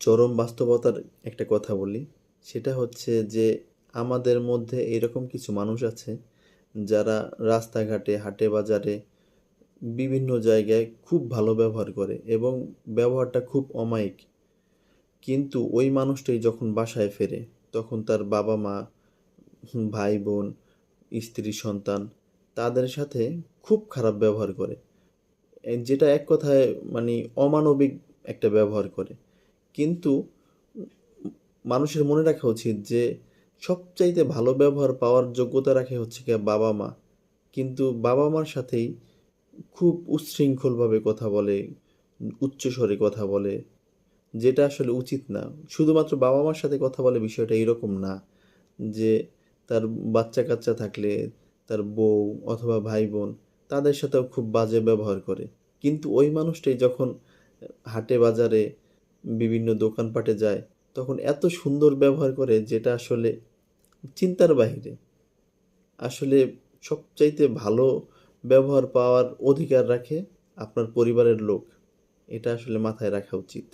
চরম বাস্তবতার একটা কথা বলি। সেটা হচ্ছে যে আমাদের মধ্যে এরকম কিছু মানুষ আছে যারা রাস্তাঘাটে, হাটে বাজারে বিভিন্ন জায়গায় খুব ভালো ব্যবহার করে এবং ব্যবহারটা খুব অমায়িক। কিন্তু ওই মানুষটাই যখন বাসায় ফেরে তখন তার বাবা-মা, ভাই-বোন, স্ত্রী, সন্তান তাদের সাথে খুব খারাপ ব্যবহার করে। যেটা এক কথায় মানে অমানবিক একটা ব্যবহার করে। কিন্তু মানুষের মনে রাখা উচিত যে সবচাইতে ভালো ব্যবহার পাওয়ার যোগ্যতা রাখে হচ্ছে গিয়ে বাবা-মা। কিন্তু বাবা-মার সাথেই খুব উচ্ছৃঙ্খলভাবে কথা বলে, উচ্চস্বরে কথা বলে, যেটা আসলে উচিত না। শুধুমাত্র বাবা-মার সাথে কথা বলে বিষয়টা এরকম না যে তার বাচ্চা-কাচ্চা থাকলে তার বউ অথবা ভাই-বোন তাদের সাথেও খুব বাজে ব্যবহার করে। কিন্তু ওই মানুষটাই যখন হাটে বাজারে বিভিন্ন দোকানপাটে যায় তখন এত সুন্দর ব্যবহার করে যেটা আসলে চিন্তার বাহিরে। আসলে সবচাইতে ভালো ব্যবহার পাওয়ার অধিকার রাখে আপনার পরিবারের লোক। এটা আসলে মাথায় রাখা উচিত।